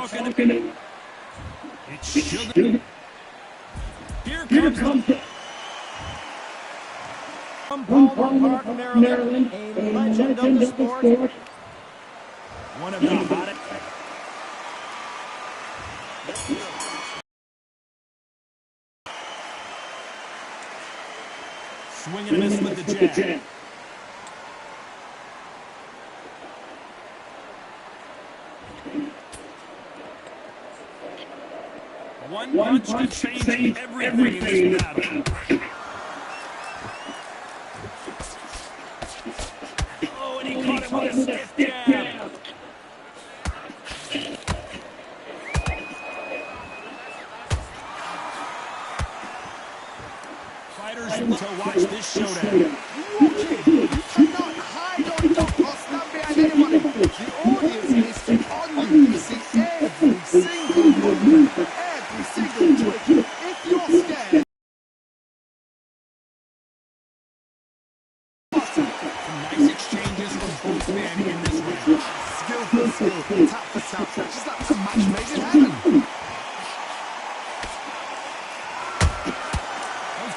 talking. It's Sugar. Here comes from Baltimore Park, Maryland, a legend of the sport. One of the hottest. Swing and a miss with the jab. One punch can change everything in this battle. Oh, and he caught it with a stiff jab. Fighters look to watch this showdown. You cannot hide or duck or stand behind anybody. The audience is on you. You see every single movement, every single twitch. If you're scared, some nice exchanges from both men in this round. skill for skill, tap for tap, just like some match made in heaven.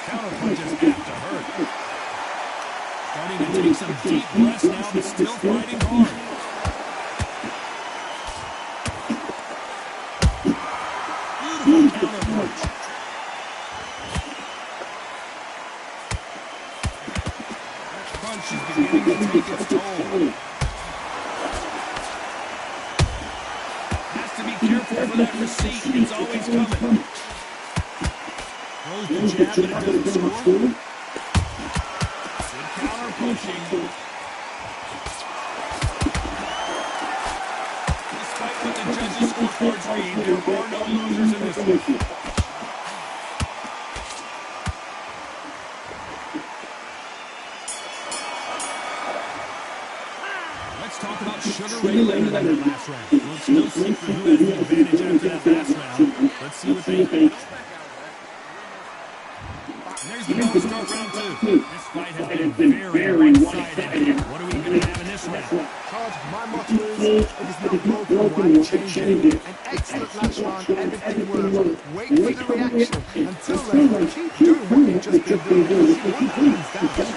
Counter punches have to hurt. Starting to take some deep breaths now, but still fighting hard. Beautiful counter punch. That punch is beginning to take its toll. Has to be careful for that receipt. It's always coming. Throws the jab, but it doesn't score. Good counter punching. Despite what the judges' scorecards read, there are no losers in this one. Let's talk about Sugar Ray Leonard in that last round. Well, it's no secret who has the advantage after that last round. Let's see what they think. There's the bell to start round two. This fight has been very one-sided. What are we going to have in this round? Charge, my motto is, if it's not broken, why change it? An excellent last round, everything works. Wait for the reaction. Until then, keep doing what you've just been doing. See what happens down.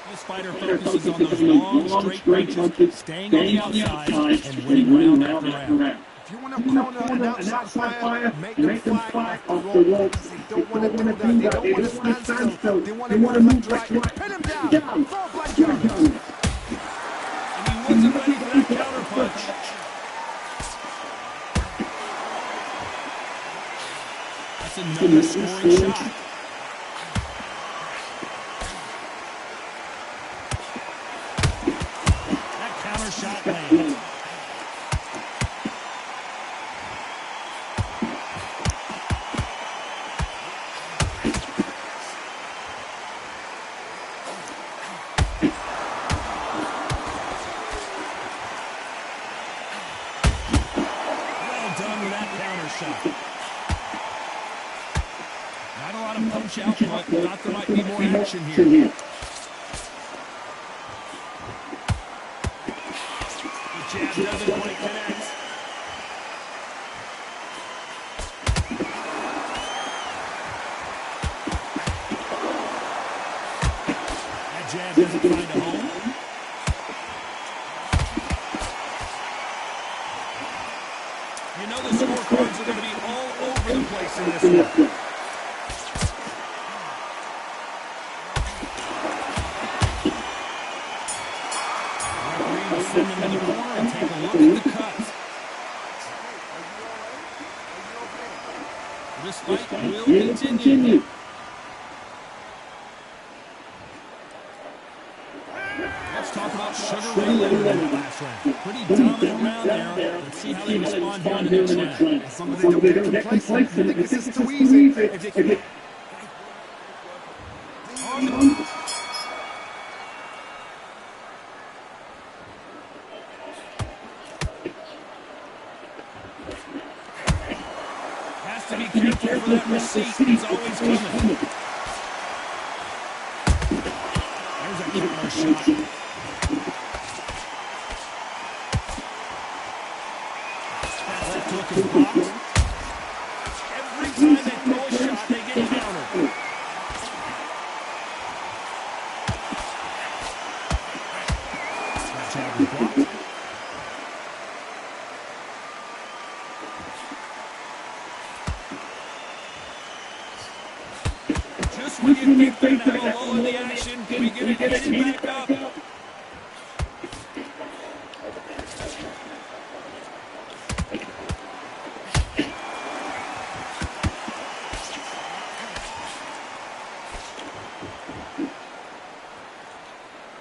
This fighter focuses on those long, straight punches, staying on the outside, and winning round after round. If you want to corner an outside fire, make them fight off the rope. They don't want to do that. They don't want to stand still. They want to move left right. Pin him down. Fall back down. And he wasn't ready for that counter punch. That's another scoring shot. Shot lands. Well done with that counter shot. Not a lot of punch out, but thought there might be more action here. Jab doesn't quite connect. That jab doesn't find a home. You know the scorecards are going to be all over the place in this one. Send him in the corner and take a look at the cut. This fight will continue. Let's talk about Sugar Ray Leonard in the last round. Pretty dominant round there. Let's see how they respond here in the next round. As long as they don't get complacent, I think this is too easy. Has to be careful for that receipt. It's always coming. counter shot. That left hook is blocked. Every time they throw a shot, they get countered. That jab is blocked. Just when you think they're going to lull in the action, we get it heated back up.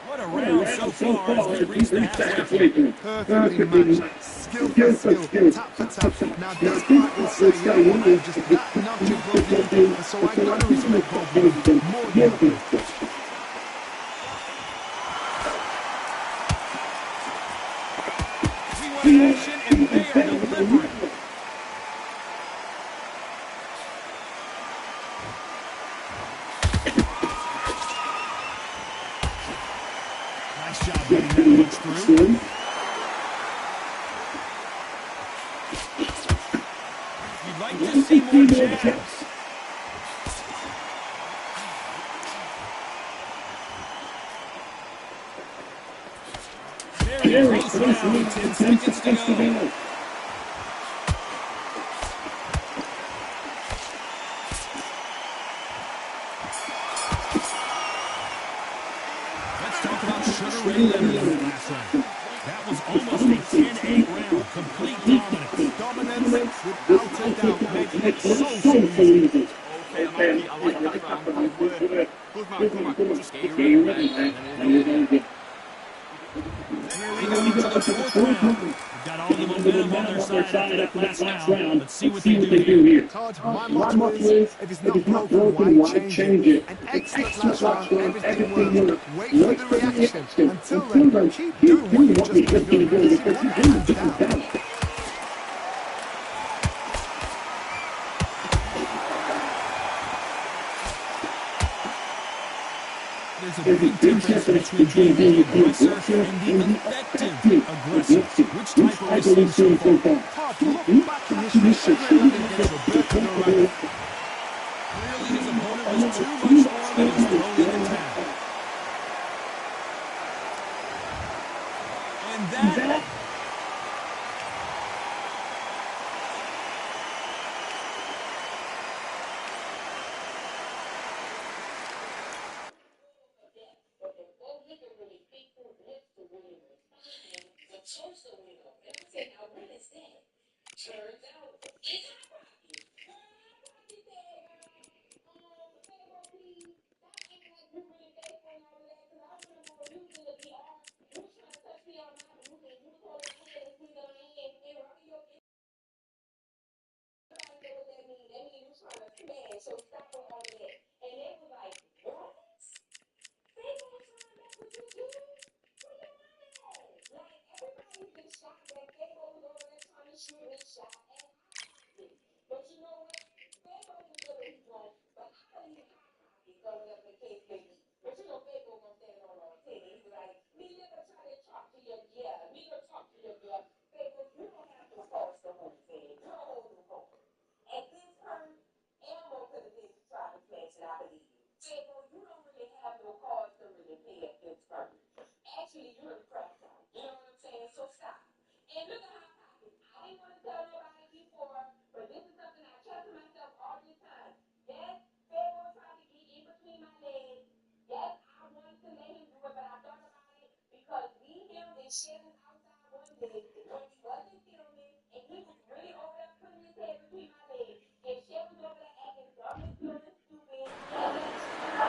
What a round so far as we reach the halfway point. Perfectly matched. Skill for skill, tap for tap. Now despite will say, you know what, I'm just that notch above you, and so I gotta respect both of you more than others. We want action and they are delivering. Nice job getting that punch through. You'd like to see more jabs. Very close now, 10 seconds to go. Let's talk about Sugar Ray Leonard in the last round. That was almost a 10-8 round. Complete dominance. Dominance, without a doubt, making it so easy. Okay, I like that round. Good man, just get your ring back and then we'll do it. Here we go into the fourth round. We've got all the momentum on their side after that last round. Let's see what they do here. Todd, my motto is, if it's not broken, why change it? An excellent last round, everything worked. Wait for the reaction. Until then, keep doing what you just been doing. See what happens down. There's a big difference between being the aggressor and the effective aggressor. Which type are we seeing so far? Todd, look back in history. Sugar Ray Leonard against Roberto Duran. Clearly his opponent was too much for him and was thrown in the towel. And that...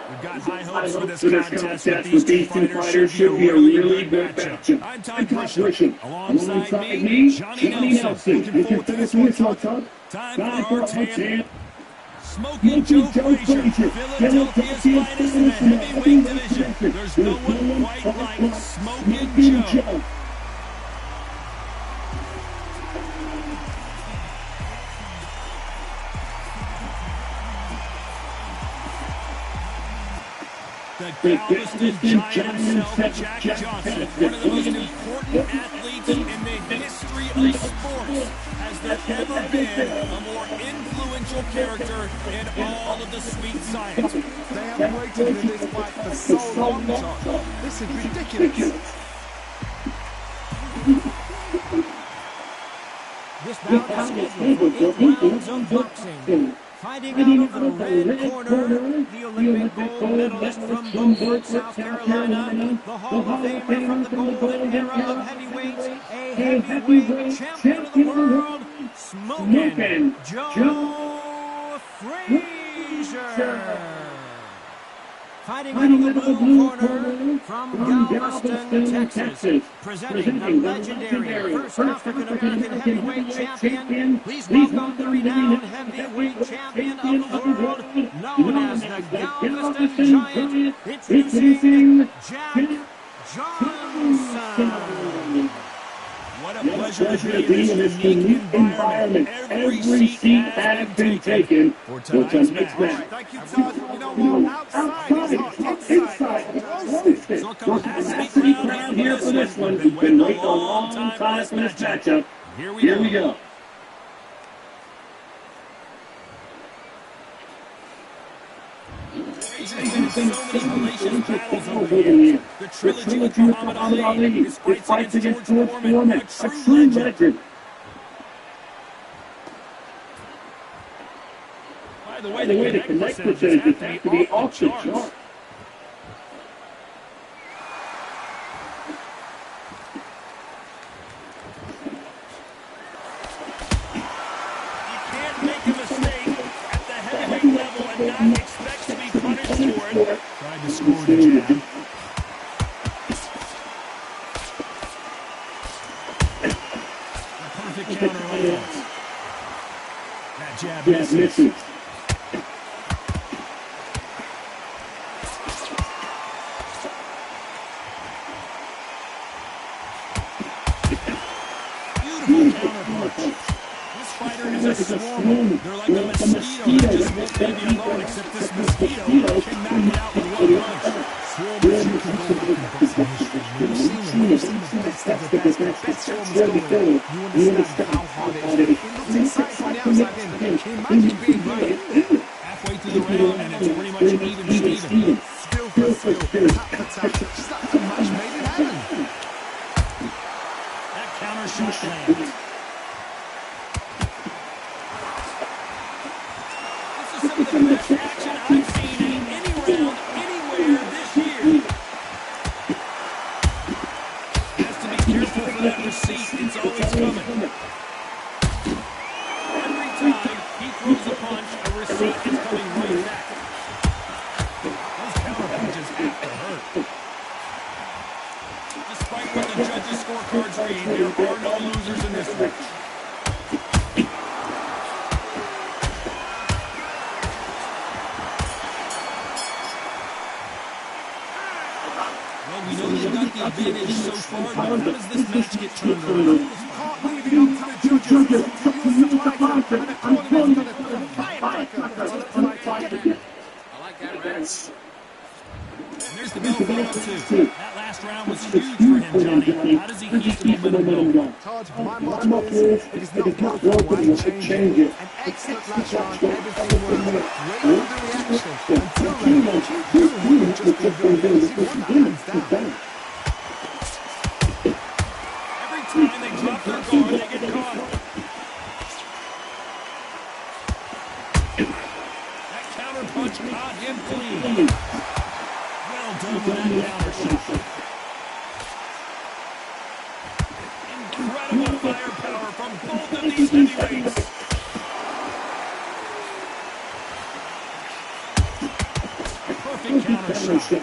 We've got high hopes for this contest, but these two fighters should be a really good matchup. I'm Todd Grisham. Alongside me, Johnny Nelson. Looking forward to this one, Todd. Time for our 10. Smoking Joe Frazier, Philadelphia's finest in the heavyweight division. There's no one quite like Smoking Joe. The Galveston Giant himself, Jack Johnson, one of the most important athletes in the history of sports. Has there ever been a more influential character in all of the sweet science? They have waited for this fight for so long, Todd. This is ridiculous. This bout is scheduled for 8 rounds of boxing. Fighting out of the red corner, the Olympic gold medalist from Beaufort, South Carolina, the Hall of Famer from the golden era of heavyweights, a heavyweight champion of the world, Smokin' Joe Frazier. Fighting out of the blue corner from Galveston, Texas, presenting the legendary first African-American heavyweight champion. Please welcome the renowned heavyweight champion of the world, known as the Galveston Giant, introducing Jack Johnson. What a pleasure to be in this unique environment. Every seat has been taken for tonight's match. Thank you, Todd. You know what? Outside is hot. Inside, So come a sweet round here for this one. We've been waiting a long time for this matchup. Here we go. There's been so many hellacious battles over the years. The trilogy with Muhammad Ali, his fights against George Foreman, a true legend. By the way, the connect percentages have to be off the charts. You can't make a mistake at the heavyweight level and not expect to be punished for it. Tried to score the jab. A perfect counter lands. That jab misses. Beautiful counter punch. This fighter is a swarmer. They're like a mosquito that just won't leave you alone, except this mosquito can knock it out with one punch. Swarmers, you can go back and boxing history. You've seen the best of the best swarmers going. You understand how hard it is. It looks exciting from the outside in. Imagine being right in there. Halfway through the round, and it's pretty much even Steven. skill for skill, tap for tap. Just like a match made in heaven. That counter shot lands. This is some of the best action I've seen in any round, anywhere this year. Has to be careful for that receipt. It's always coming. Every time he throws a punch, a receipt is coming right back. Those counter punches have to hurt. Despite what the judges' scorecards read, there are no losers in this match. Well, we know they've got the advantage so far, but how does this match get turned around? You can't leave it up to the judges until you're surprised and the cornerman's going to put a firecracker on the fight again. I like that, Rex. And there's the bell for round two. That last round was huge for him, Johnny. How does he keep the momentum going? Todd, my motto is, it is not broken, why change it? An excellent last round, everything worked. Wait for the reaction. Until then, keep doing what you've just been doing. You won that hands down. Every time they drop their guard, they get caught. That counter punch caught him clean. Well done with that counter shot. Incredible firepower from both of these heavyweights. Perfect counter shot.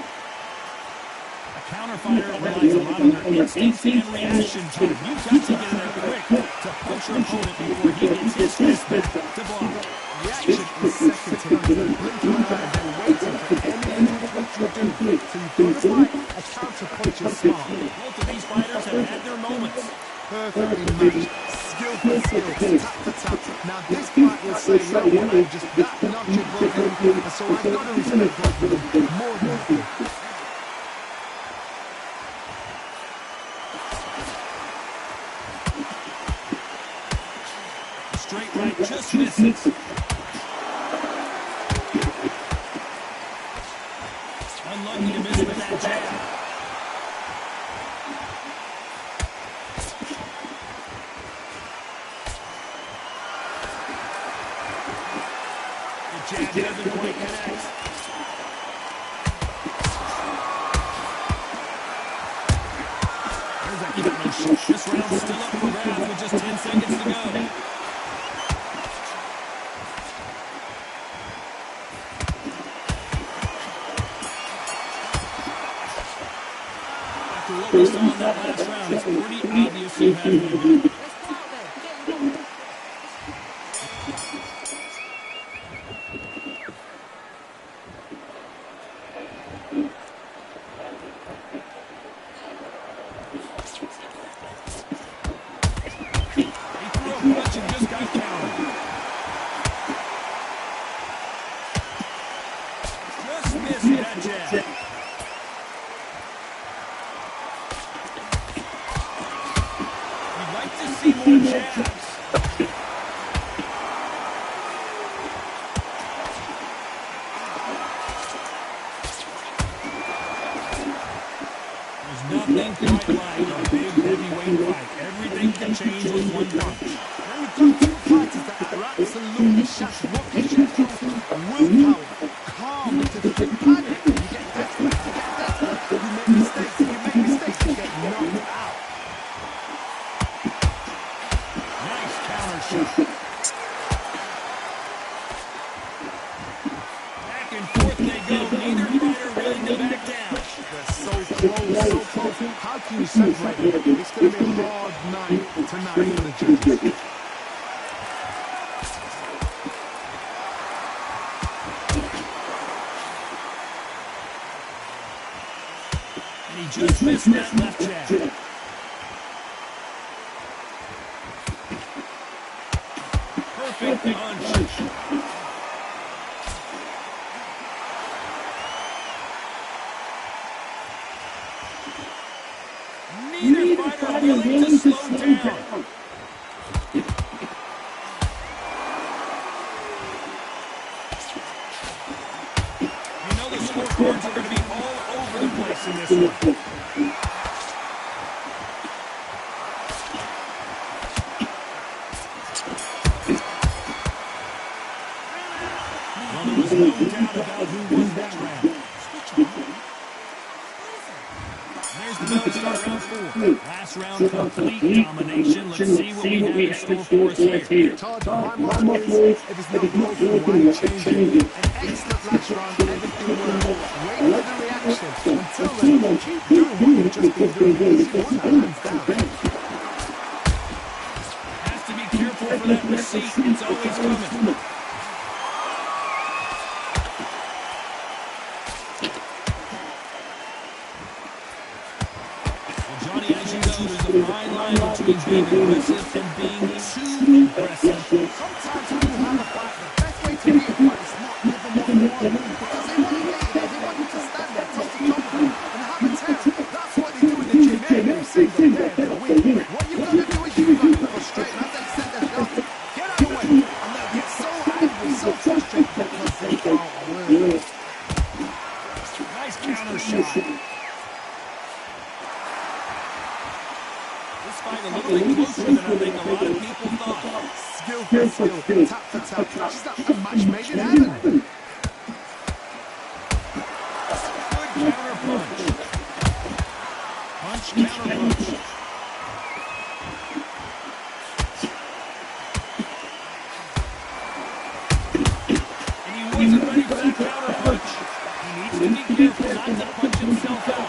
A counter fighter relies a lot on their instincts and reaction time. You've got to get in there quick to punch your opponent before he gets his fist back to block. Reaction is second to none. Blink around and then waiting for any punch you do. So you've got to fight a counter punch is smart. Both of these fighters have had their moments. Perfectly matched. Skill for skill. Tap for tap. Now this fight will say, you know what, I'm just that notch broken. And so I've got to respect both of them more than anything. just misses. Unlucky to miss with that jab. The jab doesn't quite connect. There's that counter shot. This round's still up for grabs with just 10 seconds to go. After what we saw in that last round, it's pretty obvious who has the advantage. Punch and just got countered. Just missed that jab. You'd like to see more jabs. There's nothing quite like a big heavyweight fight. Everything can change with one punch. When you've got two fighters that are absolutely shattered, what gives you willpower, calm, because if you panic, you get desperate, you make mistakes, you get knocked out. Nice counter shot. Back and forth they go. Neither fighter willing to back down. They're so close, so close. How can you separate them? It's going to be a hard night tonight for the judges. And he just missed that left jab. Perfect punch. Neither fighter willing to slow down. You know the scorecards are going to be all over the place in this one. Well, there was no doubt about who won that round. There's the bell to start round 4. Last round, complete domination. Let's see what we have in store for us here. Todd, my motto is, if it's not broken, why change it? An excellent last round, everything worked. Wait for the reaction. Until then, keep doing what you've just been doing. You won that hands down. Has to be careful for that receipt. It's always coming. There's a fine line between being aggressive and being too aggressive. Sometimes when you have a fight, the best way to beat a fight is not give them what they want. Because they want to get you there, they want you to stand there, top to top of them, and have a tail. That's what they do in the gym. Every single day of the week. What you've got to do is you've got to frustrate, and as they set their shots, get out of the way. And they'll get so angry, so frustrated because they can't win. Nice counter shot. Fight a little bit closer than I think a lot of people thought. Skill for skill, tap for tap. Just a match made in heaven. Good counter punch. Punch, counter punch. And he wasn't ready for that counter punch. He needs to be careful not to punch himself out.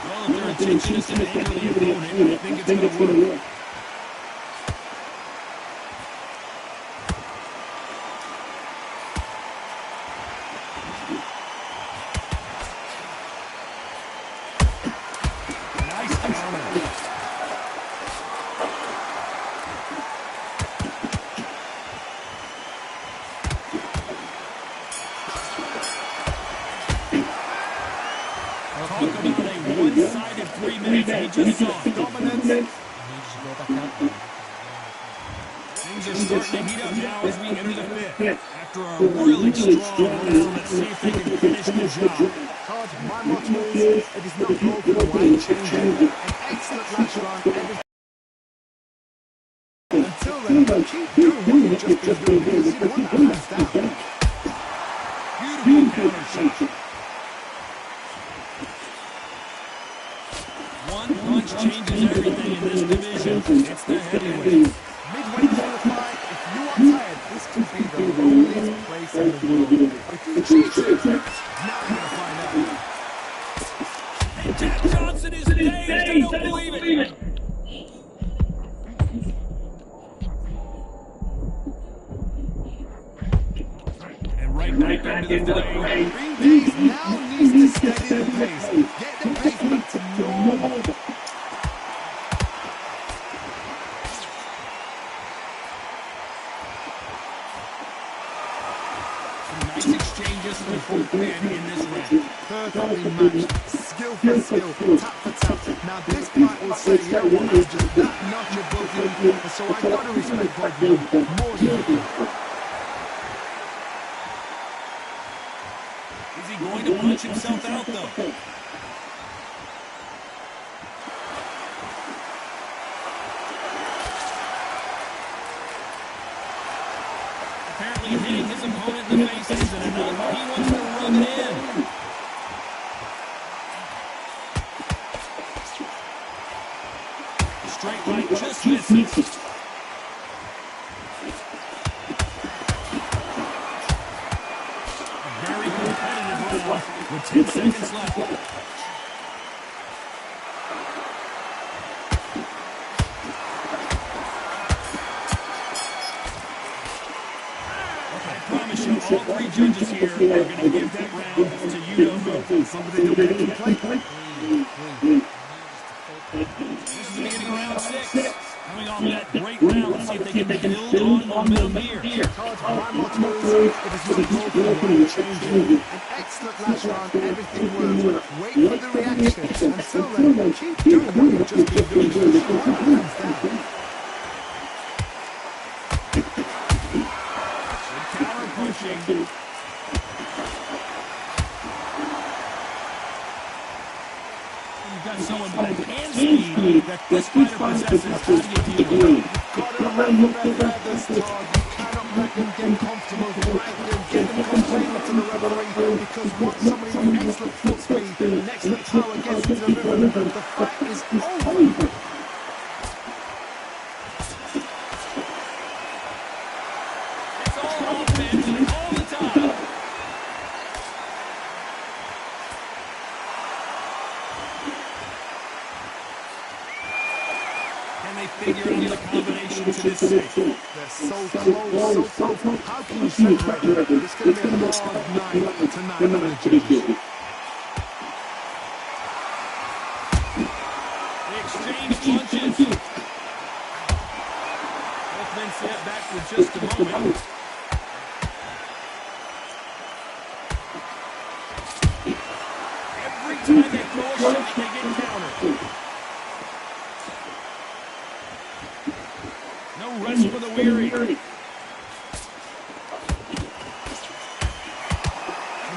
Well, if their intention is to anger the opponent, I think it's going to work. Nice counter. Talk about a one-sided 3 minutes, and he just saw it. Dominance. He needs to go back out there. Things are starting to heat up now as we enter the 5th. After a really strong round, let's see if they can finish the job. Todd, my motto is, it is not broken, why change it? An excellent last round. Until then, keep doing what you've just been doing because you won that hands down. Beautiful counter shot. One punch changes everything in this division. It's the heavyweight. Midway through the fight, if you are tired, this could be the loneliest place in the world. If you cheat it, Now we're going to find out. And Jack Johnson is dazed. I don't believe it. And right back into the fray. Green Days now needs to steady the pace. Get the pace back to normal. Nice exchanges from both men in this round. Perfectly matched, skill for skill, tap for tap. Now this fight will say, yeah, what is just that notch above you, and so I gotta respect both of them more than you. Is he going to punch himself out, though? Apparently hitting his opponent in the face isn't enough. He wants to rub it in. Straight right just misses. A very competitive round with 10 seconds left. All 3 judges here are going to give that round to you-know-who. Somebody don't get to play. This is the beginning of round 6. Coming off that great round, let's see if they can build on momentum here. Todd, my motto is, it is not broken, why change it? An excellent last round, everything worked. Wait for the reaction. Until then, keep doing what you've just been doing. Hands down. Counter pushing. You've got someone with hand speed that this fighter possesses. How do you deal with it? Gotta run their feathers, Todd. You cannot let them get comfortable. Frankly, get them complaining to the referee because once somebody with excellent foot speed and excellent power gets into the rhythm, the fight is over. It's all offense all the time. Can they figure out the combination to this safe? They're so close, so close. How can you separate them? It's going to be a hard night tonight for the judges. They exchange punches. Both men set back for just a moment. Every time they throw a shot, they get countered. No rest for the weary. He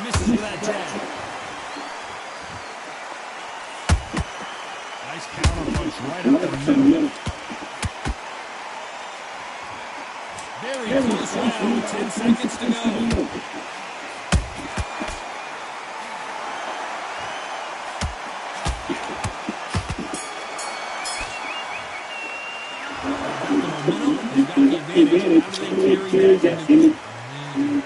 misses with that jab. Nice counter punch right up the middle. Very close round with 10 seconds to go. They've got the advantage. How do they carry that into? And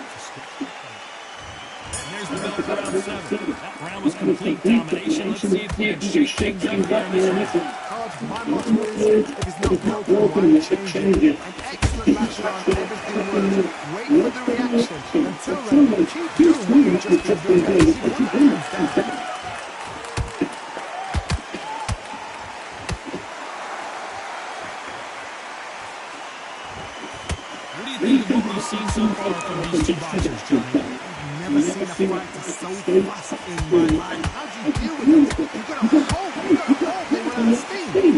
there's the bell for round 7. That round was complete domination. Let's see if we can shake things up here in this one. Todd, my motto is, it is not broken, why change it? An excellent last round, everything worked. Wait for the reaction. Until then, keep doing what you've just been doing. You want hands down. What do you think of what we've seen so far from these two boxers, Johnny? I've never seen a fighter so fast in my life. How do you deal with it? You've got to hold I hope they run out of steam.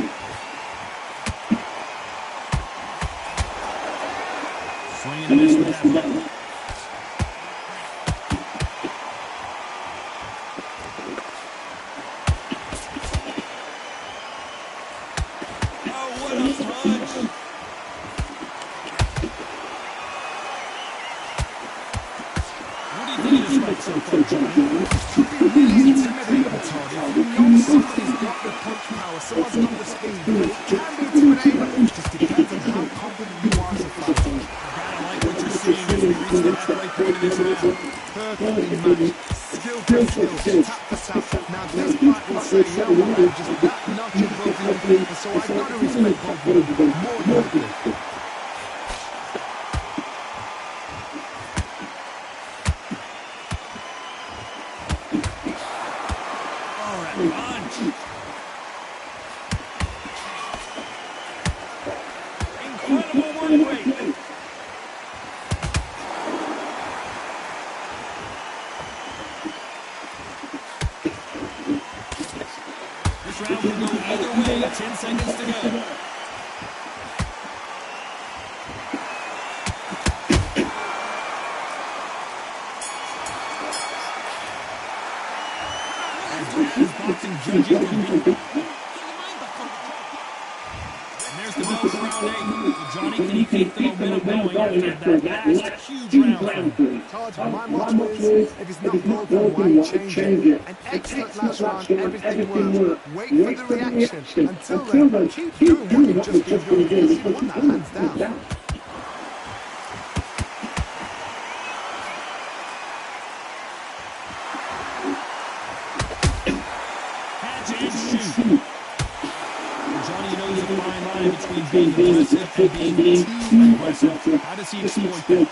Swing and a miss with that hook. Oh, what a punch! What do you think of this fight so far, Johnny? Could be really intimidating, Todd. If you know somebody's got the punch power, someone's got the speed, but it can be intimidating. It just depends on how confident you are as a fighter. I like what you're seeing as we reach the halfway point of this round. Perfectly matched. Skill for skill, tap for tap. Now this fight will say, you know what, I'm just that notch above you, and so I've got to respect both of them more than likely. Punch. Incredible work rate. This round can go either way. 10 seconds to go. Boxing judging will be. And there's the bell for round 8. Johnny, can he keep the momentum going after that last huge round? Todd, my motto is, if it's not broken, why change it? An excellent last round, everything worked. Wait for the reaction. Until then, keep doing what you've just been doing, because you won that hands down. Johnny knows the fine line between being aggressive and being too aggressive. How does he exploit that?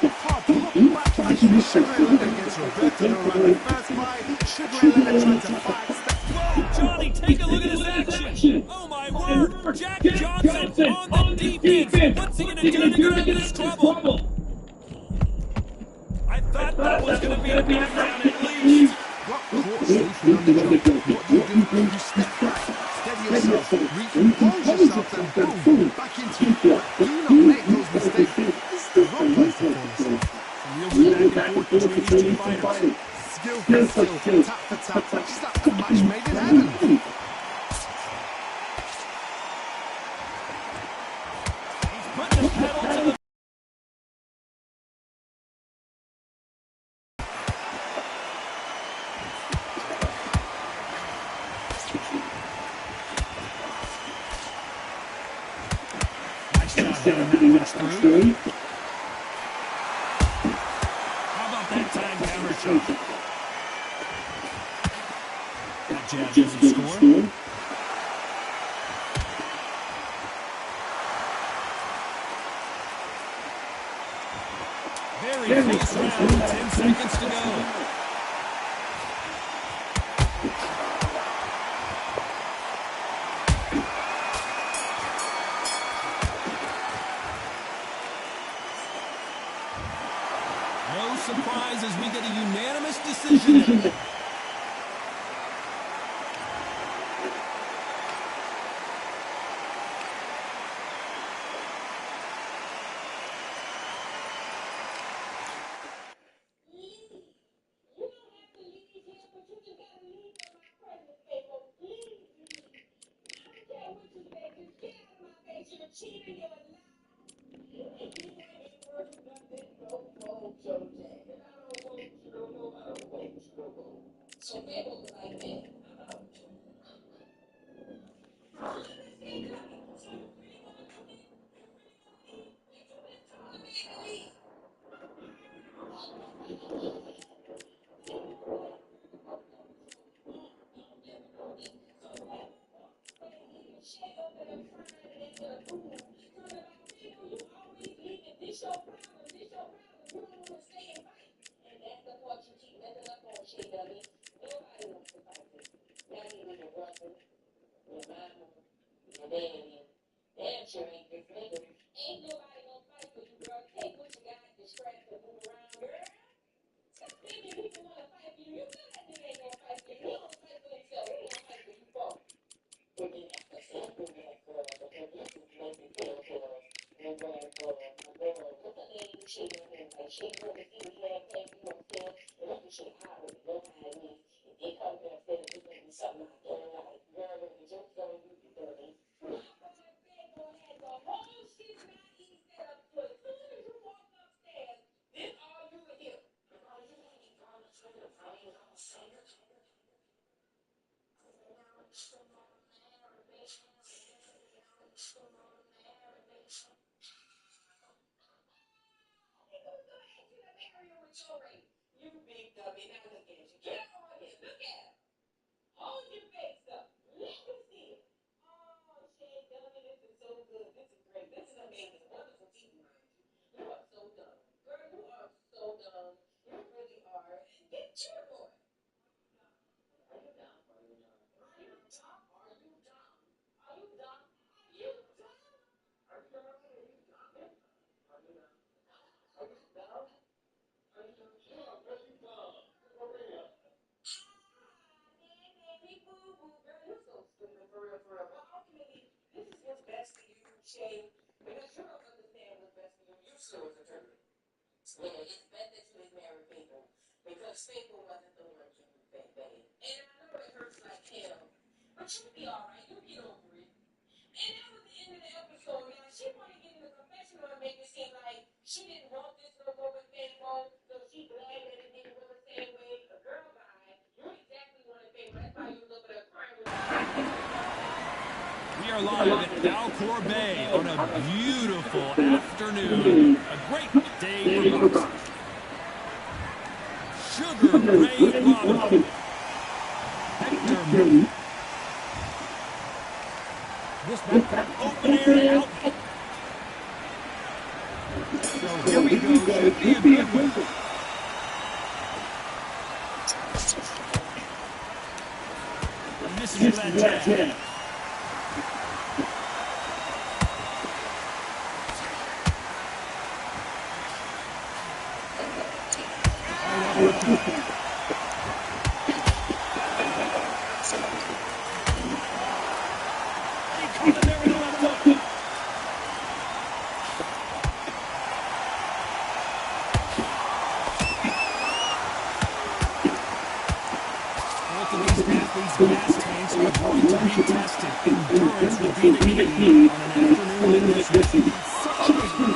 Look back to the Sugar Ray against Roberto around the first fight. Sugar Ray tried to fight. Whoa, Johnny, take a look at this action. Oh, my word. Jack Johnson on the defense. What's he going to do to get out of this trouble? I thought that was going to be a knockdown at least. Got caught sleeping on the job. What do? You step back, steady yourself, recompose yourself, and boom, back into it. Do not make those mistakes. This is the wrong place to fall yourself. Real back and forth between these two fighters. Skill for skill, tap for tap. Just like a match made in heaven. He's putting the pedal to the... Nice job getting that pass through. How about that time counter shot? That jab doesn't score. Very close round, 10 seconds to go. No surprises, we get a unanimous decision. We are live at Alcor Bay on a beautiful afternoon. A great day for boxing. Sugar Ray Robinson. Hector Moon. This back open area out. So here we go. Should be a good one. And this is that jab. Gas tanks are going to be tested. Endurance will be the key on an afternoon like this one.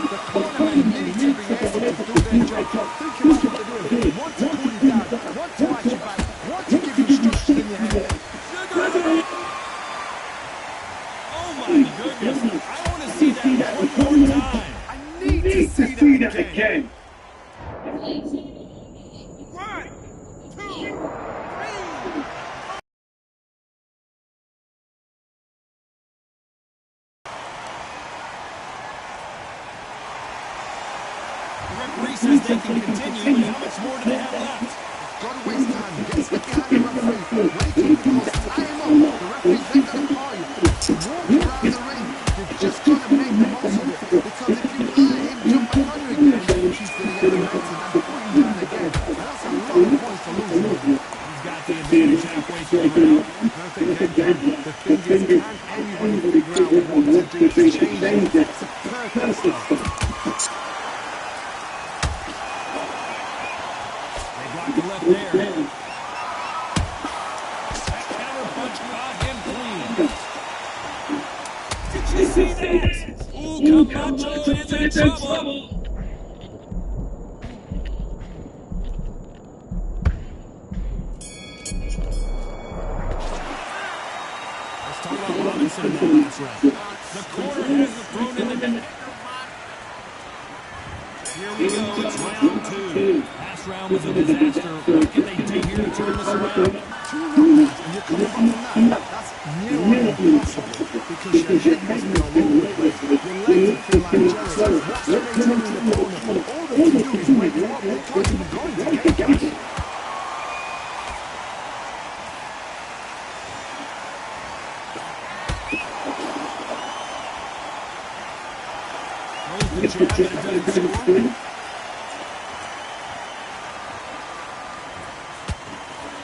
The cornerman needs to be able to do their job. Think about what they're doing. Want to cool you down, want to watch you back, want to give you instructions in your head. Oh my goodness. I want to see that one more time. I need to see that again. Referee says they can continue, but how much more do they have left? Don't waste time. Get behind the referee. Wait till it goes. Tie him up. The referee's not going to call you. Walk around the ring. You've just got to make the most of it. Because if you let him jump back on you again, he's going to get the mountain and put you down again. And that's a lot of points to lose. He's got the advantage halfway through the round. Perfect head down. The thing is, can anybody figure out what to do to change it? It's a perfect stuff. The left there. That counter punch caught him clean. Did you see that? Ooh, Camacho is in trouble. Let's talk about Robinson in that last round. The corner has the thrown in the net. Here we go, it's round two. Last round was a disaster. What can they do here to turn this around? 2 rounds, and you're coming back from that. That's nearly impossible, because your head must be all over the place. Your legs feel like jelly. What's the way to the corner? All they can do is wake you up. They're going to get gas. The jab that doesn't score.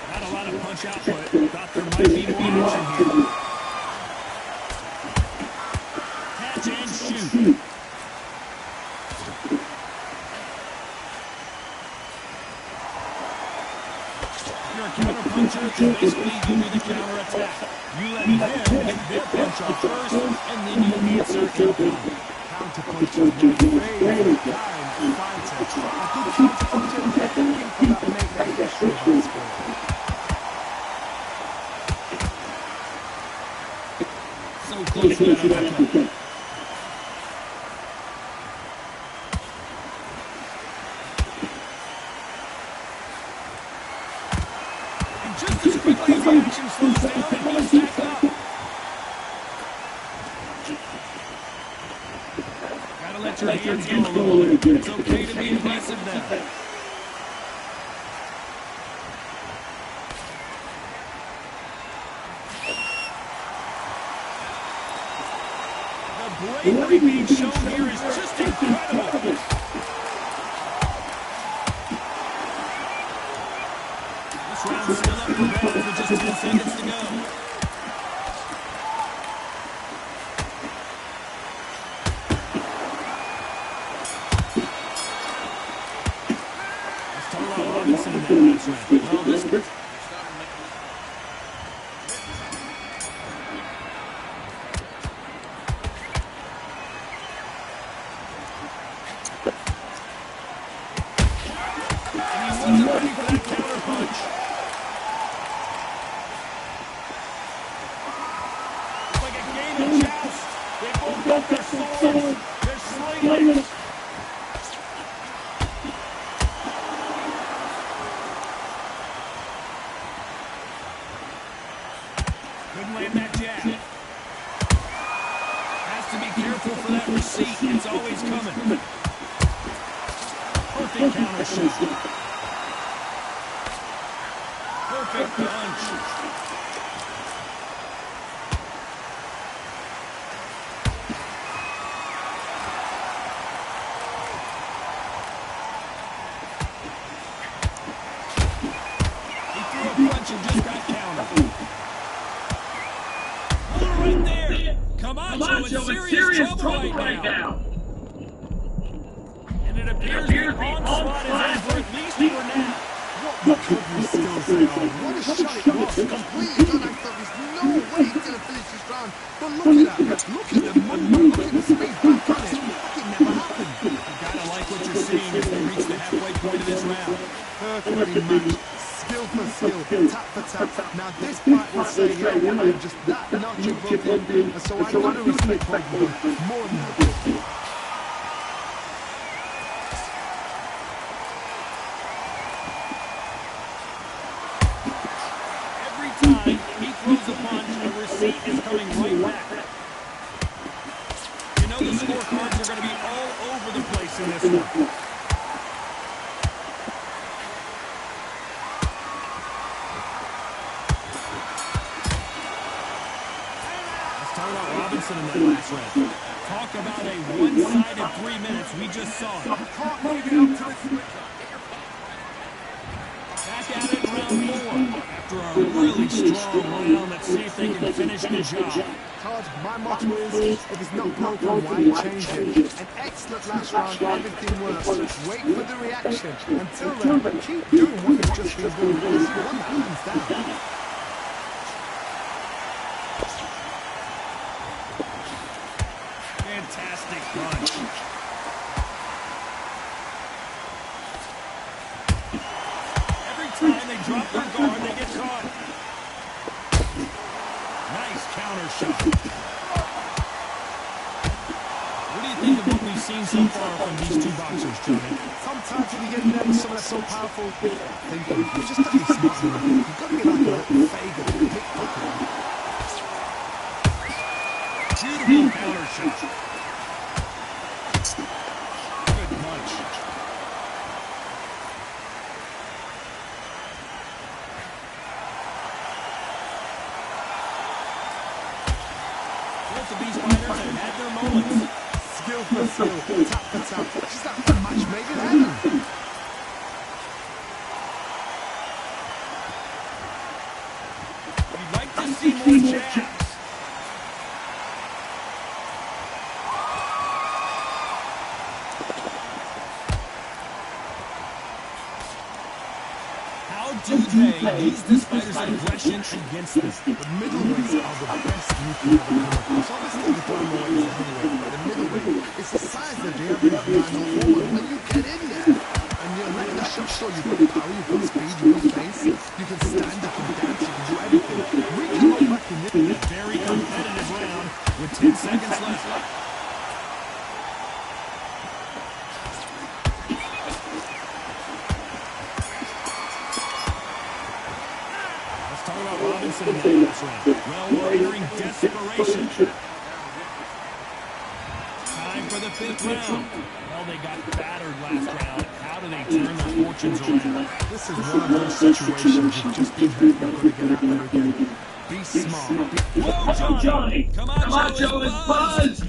Not a lot of punch output. Thought there might be more action here. Catch and shoot. you're a counter-puncher, then basically you do the counter-attack. You let them hit their punch off first, and then you answer in kind. Counter-puncher, very kind fighter. A good counter-puncher, they're looking for that make that extra high score. So close to that uppercut. And just as quickly as the action slows down, he's back up. Gotta let your hands go a little bit. It's okay to be aggressive now. The bravery being shown here is just incredible. This round's still up for grabs with just 10 seconds to go. Let's talk about Robinson in that last round. Well, this couldn't land that jab. Has to be careful for that receipt. It's always coming. Perfect counter shot. Perfect punch. He threw a punch and just got countered. Right there. Camacho in serious trouble right now. And it appears the onslaught is over, at least for now. What recovery skills they are. What a shot it was. Completely done. I thought there's no way he's going to finish this round. But look at that. Look at the movement. Look at the speed back on it. Like it never happened. You gotta like what you're seeing as we reach the halfway point of this round. Perfectly matched. Skill for skill, tap for tap. Now this fight will say, you know what, I'm just that notch above him, and so I gotta respect both of them more than that. Every time he throws a punch, a receipt is coming right back. You know the scorecards are gonna be all over the place in this one. Robinson in that last round. Talk about a one-sided 3 minutes. We just saw it. Back at it in round 4. After a really strong round, let's see if they can finish the job. Todd, my motto is, if it's not broken, why change it? An excellent last round, everything works. Wait for the reaction. Until then, keep doing what you've just been doing, because you want that hands down. Fantastic punch. Every time they drop their guard, they get caught. Nice counter shot. What do you think of what we've seen so far from these two boxers, Johnny? Sometimes when you get nervous, someone that's so powerful, you just got to be smart enough. You've got to be like a little faggot, a pickpocket. Beautiful counter shot. Good punch. Both of these fighters have had their moments. Skill for skill, tap for tap. Just like a match made in heaven. We'd like to see more jabs. How do they use this fighter's aggression against them? The middleweights are the best you can ever come across. Obviously, the flyweight is the heavyweight, but the middleweight, it's the size that the average man will fall. And when you get in there, and you're letting the shot show you've got power, you've got speed, you've got pace, you can stand, you can dance, you can do everything. We can go back in this. A very competitive round with 10 seconds left. Let's talk about Robinson in that last round. Well, we're entering desperation. Time for the 5th round. Well, they got battered last round. How do they turn their fortunes around? This is one of those situations you've just been hurt, you've got to get out there again. Be smart. Whoa, Johnny! Come on, Joe, it's Buzz!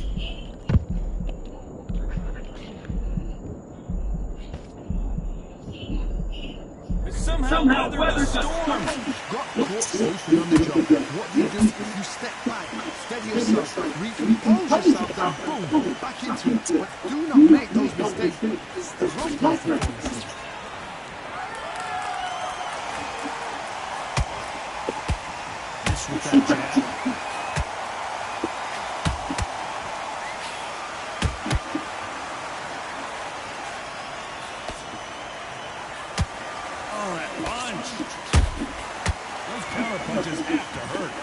Somehow weathered the storm. Got caught safely on the job. What do? You step back, steady yourself, recompose yourself, and boom, back into it. But do not make those mistakes. There's no place for mistakes. This with that jab. Punches have to hurt.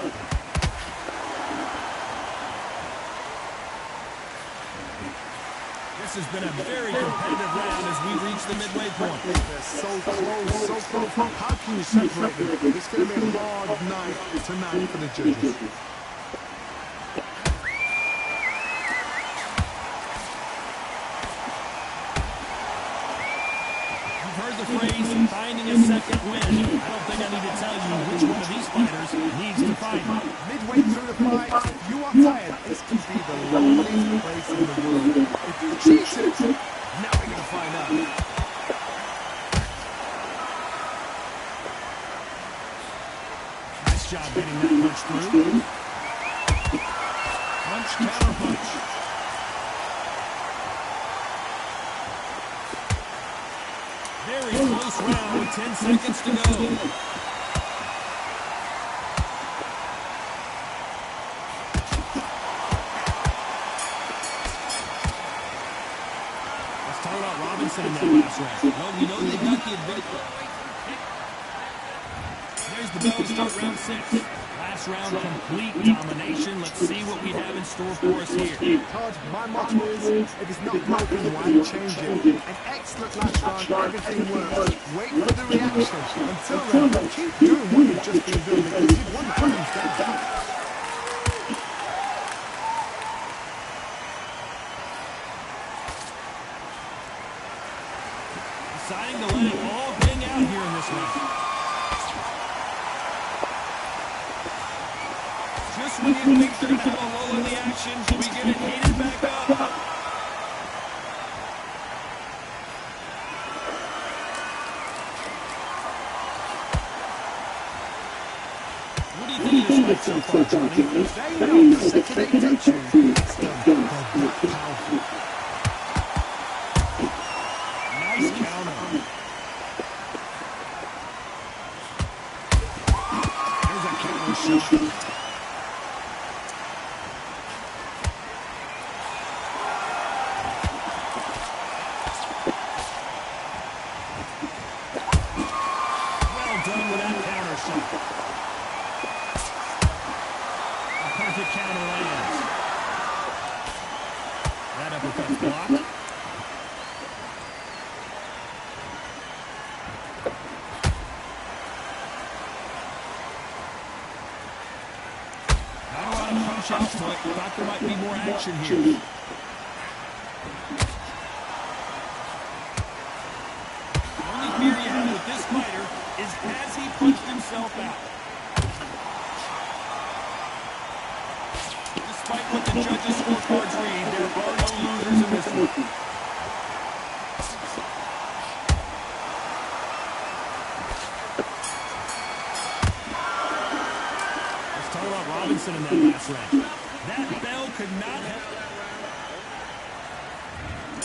This has been a very competitive round as we reach the midway point. They're so close, so close. How can you separate them? It's going to be a hard night tonight for the judges. The phrase, finding a second win. I don't think I need to tell you which one of these fighters needs to find it. Midway through the fight, if you are tired, this could be the loneliest place in the world. If you cheated, now we're going to find out. Nice job getting that punch through. Punch, counter punch. Very close round with 10 seconds to go. Let's talk about Robinson in that last round. Well, we know they got the advantage. There's the bell to start round 6. Last round, complete domination. Let's see what we have in store for us here. Todd, my motto is, if it's not broken, why change it? An excellent last round, everything works. Wait for the reaction. Until then, keep doing what you've just been doing because you've won the times down. Deciding to let it all hang out here in this round. Just when you think they're going to have a lull in the action, we get it heated back up. What do you think of this fight so far, Johnny? They know the second they touch you, it's done. Powerful. Nice counter. There's a counter shot. Counter lands. That uppercut's blocked. Not a lot of punch outs, but thought there might be more action here. The only fear you have with this fighter is has he punched himself out? Despite what the judges' scorecards read, there are no losers in this one. Let's talk about Robinson in that last round. That bell could not have...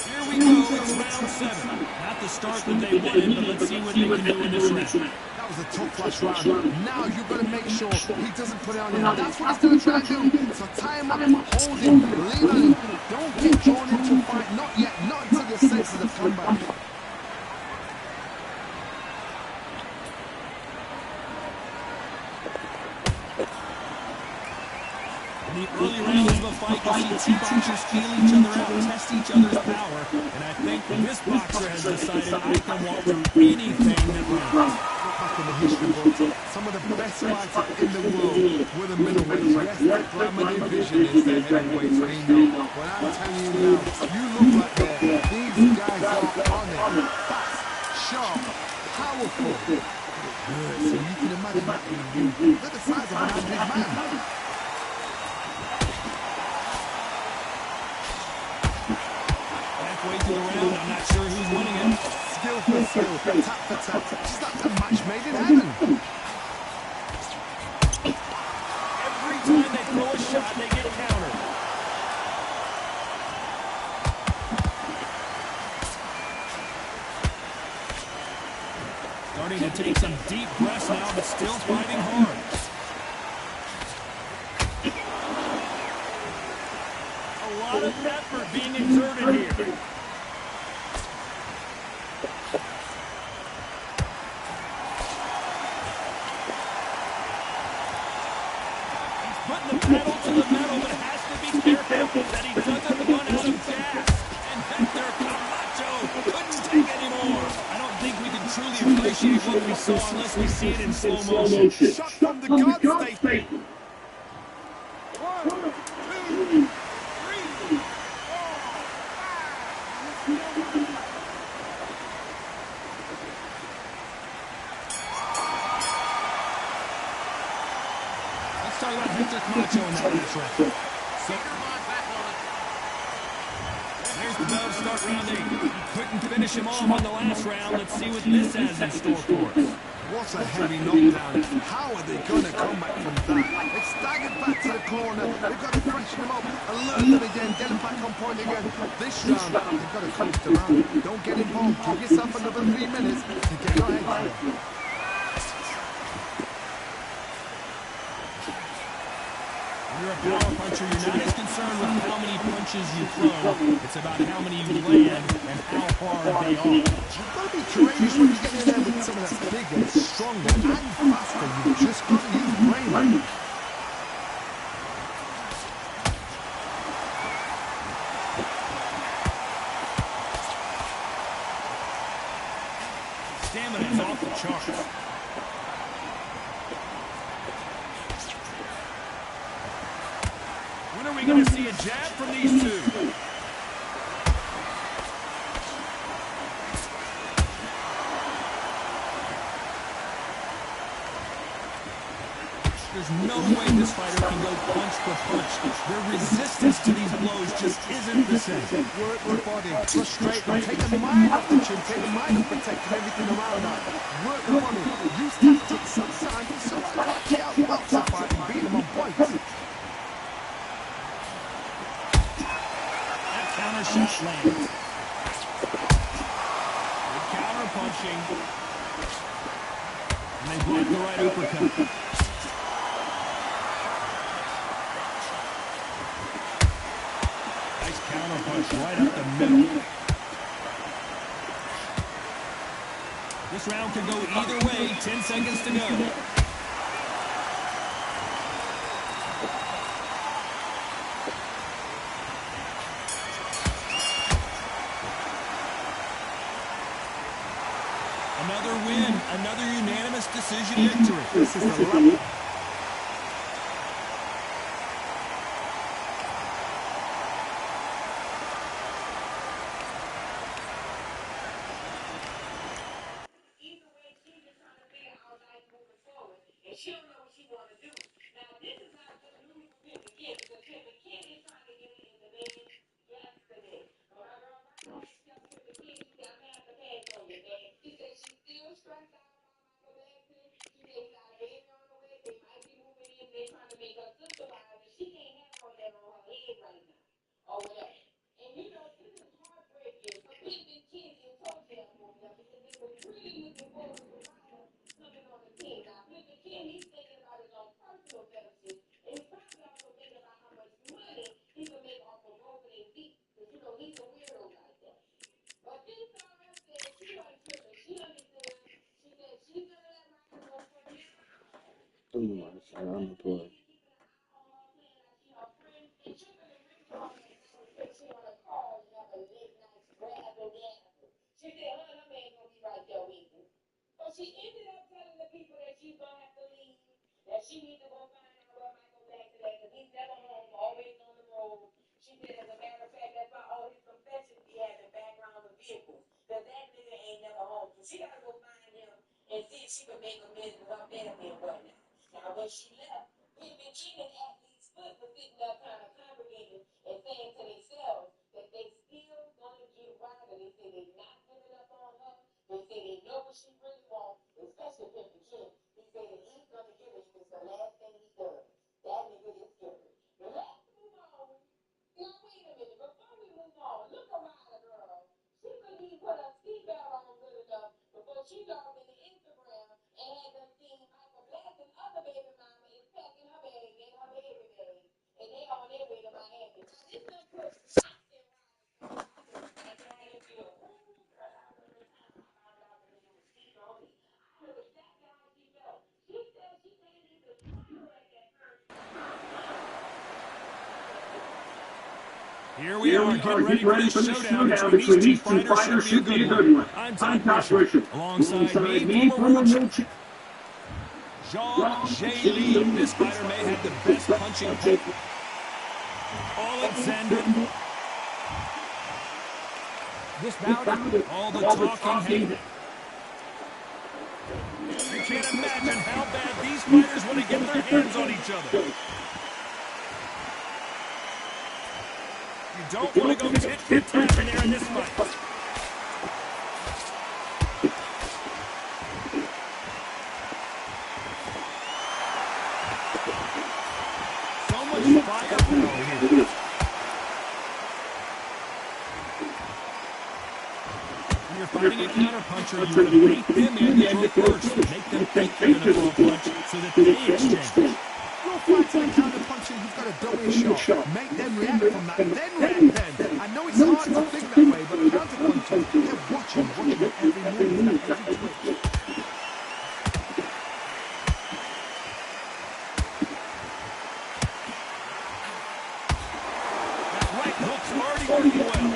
Here we go. It's round 7. Not the start that they wanted, but let's see what they can do in this round. That was a tough last round. Now you've got to make sure he doesn't put it on him. That's what he's going to try and do. So tie him up, hold him, lean on him. Don't get drawn into a fight. Not yet. Not until your senses have come back. In the early rounds of a fight, you see two boxers feel each other out, test each other's power, and I think this boxer has decided I can walk through anything that wins. Back in the history books, some of the best fighters in the world were the middleweights. Yes, the glamour division is the heavyweights, we know. But I'm telling you now, you look right there, these guys are on it. Fast, sharp, powerful. Good, so you can imagine that being you. Look at the size of an average man. Halfway through the round, I'm not sure who's winning it. Skill for skill, tap for tap. Just like a match made in heaven. Every time they throw a shot, they get countered. Starting to take some deep breaths now, but still fighting hard. A lot of effort being exerted here. Putting the pedal to the metal, but has to be careful that he doesn't run out of gas. And Hector Camacho couldn't take anymore. I don't think we can truly appreciate what we saw unless we see it in slow motion. Shot from the God state. 1, 2, 3, 4, 5. Let's talk about Hector Camacho in that last round. So, there's the bell to start round 8. He couldn't finish him off on the last round. Let's see what this has in store for us. What a heavy knockdown. How are they going to come back from that? They've staggered back to the corner. They've got to freshen them up, alert them again, get them back on point again. This round, they've got to finish the round. Don't get involved. Give yourself another 3 minutes to get your head clear. When you're a power puncher, you're not as concerned with how many punches you throw. It's about how many you land and how hard they are. You've got to be courageous when you get in there with someone that's bigger, stronger, and faster. You've just got to use brain. Stamina is off the charts. When are we going to see a jab from these two? There's no way this fighter can go punch for punch. Their resistance to these blows just isn't the same. Work the body, frustrate them, take the mind off the chin, take the mind off protecting everything around that. Work the body, use tactics sometimes, sometimes get out boxer fight and beat them on points. That counter shot lands. Good counter punching. And they block the right uppercut. Counter punch right up the middle. This round could go either way. 10 seconds to go. Another win. Another unanimous decision victory. This is the level. She don't know what she want to do. Now, this is not just new for the kid, because the kid is trying to get in the man yesterday. My girl, the kid, she got mad at the pants on you, man. She said she's still stressed out about my baby. She said we got a baby on the way. They might be moving in. They're trying to make her sister wild, and she can't have all that on her head right now, or whatever. And you know, this is heartbreaking. Pimpin' Kenny and Coattail movie up because they were really looking forward to Ryder coming on the team. Now, Pimpin' Kenny, he's thinking about his own personal benefits, and he's probably also thinking about how much money he can make off of broken and deep, because, you know, he's a weirdo like that. But then Sarah said she wasn't tripping. She understood. She said she's going to let Ryder go for now. I'm the play. She said her and her man gonna be right there with her. But she ended up telling the people that she's gonna have to leave, that she needs to go find out where Michael back today, because he's never home, always on the road. She said, as a matter of fact, that's why all his confessions he has in background of vehicles, because that nigga ain't never home. So she gotta go find him and see if she can make amends with her family and whatnot. Now, when she left, him and Kenan athletes foot was sitting there kind of congregating and saying to themselves that they still gonna get Ryder. They say they not giving up on her. They say they know what she really wants, especially Pimpin' Ken. He said that he's gonna give it if it's the last thing he does. That nigga is scary. But let's move on. Now wait a minute. Before we move on, look at Ryder, girl. She couldn't even put her seatbelt on good enough before she logged into Instagram and had them seen Michael Blackson's other baby mama is packing her bag and her baby bag, and they on their way to Miami. Now this done put shots in Ryder's and had him feel, ooh, girl, I wouldn't have found out that it was cheating on me. I knew exactly how she felt. She said she can't even tolerate that first. Here we are, getting ready for this showdown between these two fighters. Should be a good one. I'm Todd Grisham. Alongside me, former world champion Jean J. Lee. This fighter may have the best punching power. Alexander. This bout, All the talking. You can't imagine how bad these fighters want to get their hands on each other. You don't want to go tit for tat in there in this fight. So much firepower here. When you're fighting a counterpuncher, you want to bait them in to throw first. Make them think they're going to throw a punch so that they exchange. You're fighting counter-punching, you've got to dummy a shot. Make them react from that, then react then. I know it's hard to think that way, but counter-punching, they're watching every move, every twitch. That right hook's already working well.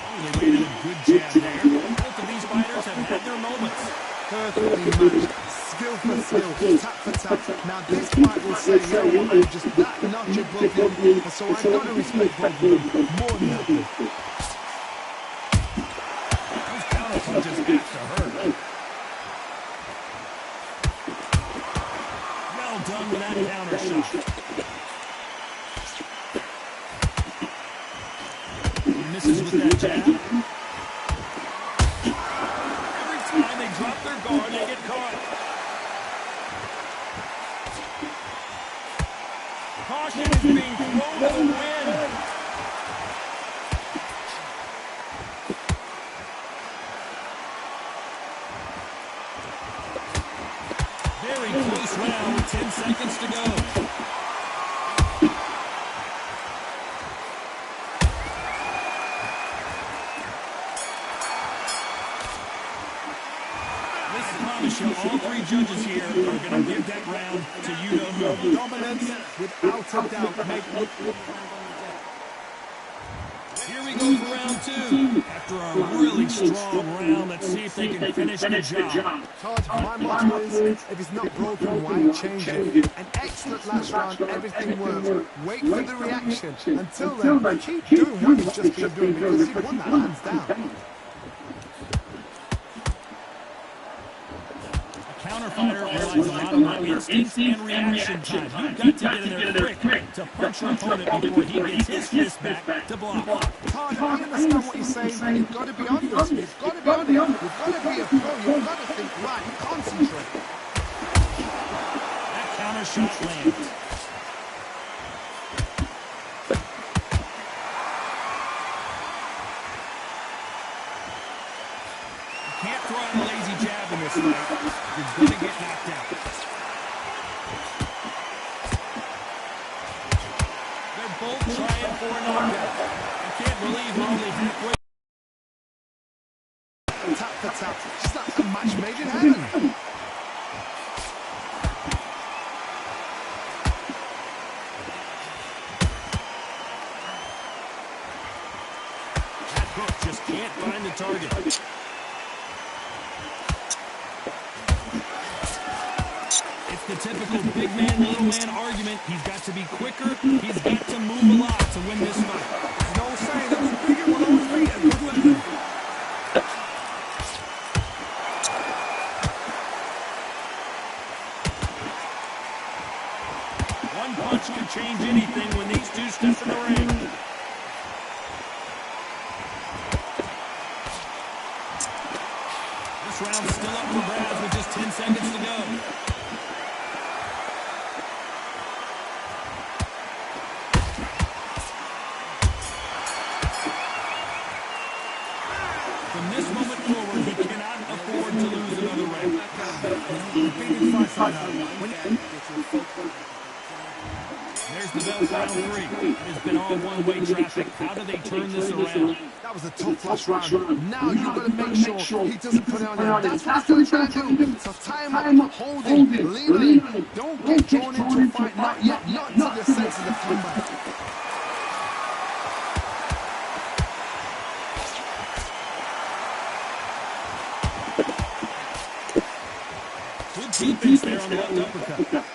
Oh, they landed a good jab there. Both of these fighters have had their moments. Perfectly matched, skill for skill, tap for tap. Now this fight will say, you know what, I'm just that notch above you, and so I've got to respect both of them more than that. Those counter punches have to hurt. Well done with that counter shot. He misses with that jab. When they drop their guard, they get caught. Caution is being thrown to the wind. Very close round with 10 seconds to go. All three judges here are going to give that round to you-know-who. Dominance, without a doubt, make it. Here we go for round two. After a really strong round, let's see if they can finish the job. Todd, my motto is, if it's not broken, why change it? An excellent last round, everything works. Wait for the reaction. Until then, keep doing what you've just been doing, because you've won that hands down. Counter-fighter relies a lot on instinct and reaction time. You've got to get in there quick to punch your opponent before he gets his fist back to block. Todd, I understand what you're saying. You've got to be on this. You've got to be on it. You've got to be a pro. You've got to think right. Concentrate. That counter shot lands. can't throw out a lazy jab in this fight. You're going to get knocked out. They're both trying for a knockout. I can't believe we're only halfway. Tap for tap. Just like a match made in heaven. That hook just can't find the target. It's the typical big man, little man argument. He's got to be quicker. He's got to move a lot to win this fight. No saying that was bigger with those feet and good weapon. One punch can change anything when these two step in the ring. This round's still up for grabs with just 10 seconds to go. From this moment forward, he cannot afford to lose another round. There's the bell for round 3. It has been all one-way traffic. How do they turn this around? That was a tough last round. Now you've got to make sure he doesn't put it on you. That's what he's going to try and do. So tie him up, hold him, lean on him. Don't get drawn into a fight. Not yet. Not until the sense of the comeback. Good defense there on the left uppercut.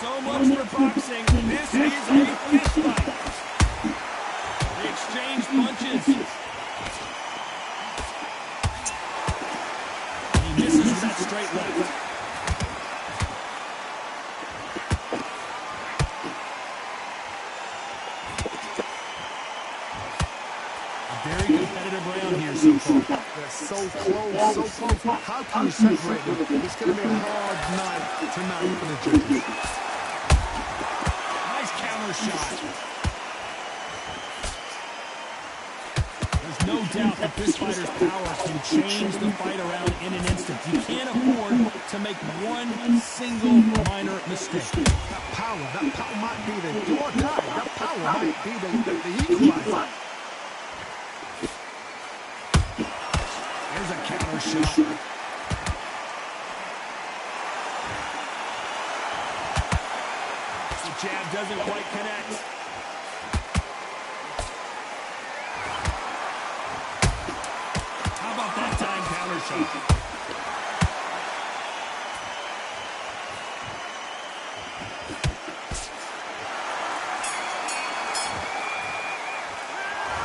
So much for boxing. This is a fist fight. They exchange punches. He misses with that straight left. Very competitive round here so far. They're so close, so close. How can you separate them? It's going to be a hard night tonight for the judges. Nice counter shot. There's no doubt that this fighter's power can change the fight around in an instant. You can't afford to make one single minor mistake. That power might be the do or die. That power might be the equalizer. There's a counter shot. The jab doesn't quite connect. How about that time counter shot?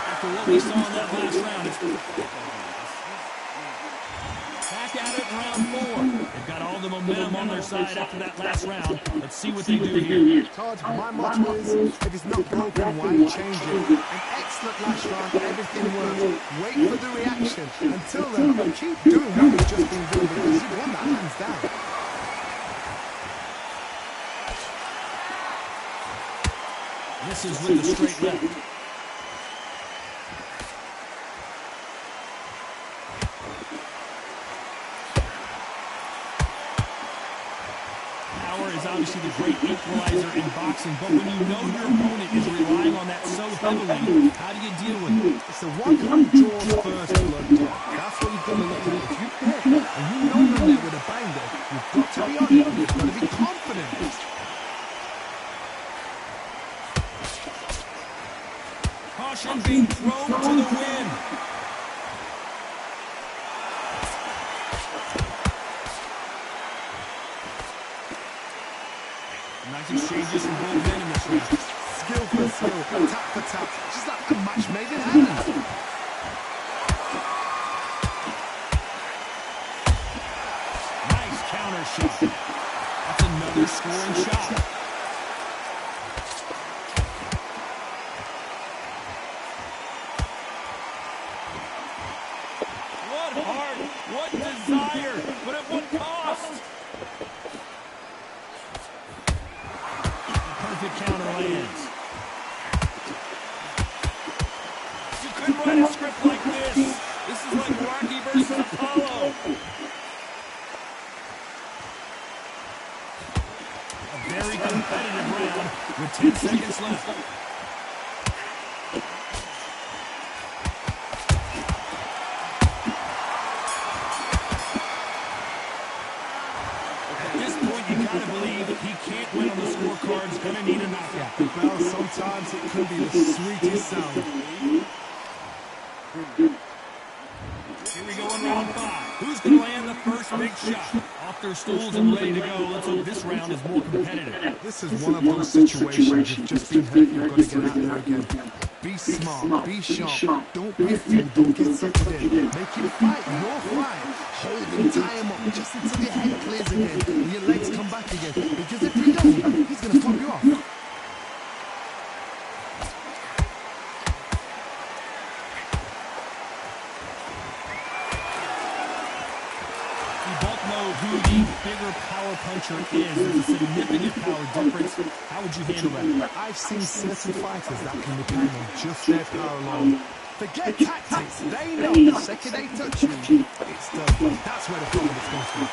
After what we saw in that last round, it's back at it in round 4. They've got all the momentum on their side after that last round. Let's see what they do here. Todd, my motto is, if it's not broken, why change it? An excellent last round, everything works. Wait for the reaction. Until then, keep doing what you've just been doing because you've won that hands down. Misses with the straight left. Power is obviously the great equalizer in boxing, but when you know your opponent is relying on that so heavily, how do you deal with it? It's the one who draws first blood. That's what you've got to look at. If you hit and you know you're there with a banger, you've got to be on it. You've got to be confident. Caution being thrown to the wind. Nice exchanges from both men in this round. Skill for skill, tap for tap, just like a match made in heaven. Nice counter shot. That's another scoring shot. What heart, what desire, but at what 10 seconds left. At this point, you got to believe he can't win on the scorecard. He's going to need a knockout. Well, sometimes it can be the sweetest sound. Here we go in round 5. Who's going to land the first big shot? Off their stools and ready to go. Let's hope this round is more competitive. This is one of those situations you've just been hurt, you've got to get out there again. Be smart, be sharp, don't be a fool, don't get sucked in. Make him fight your fight. Hold him, tie him up, just until your head clears again and your legs come back again. Because if you don't, he's going to flop you off. Who the bigger power puncher is. There's a significant power difference. How would you handle that? I've seen certain fighters that can depend on just their power alone. Forget tactics, they know the second they touch you, it's done. That's where the confidence comes from.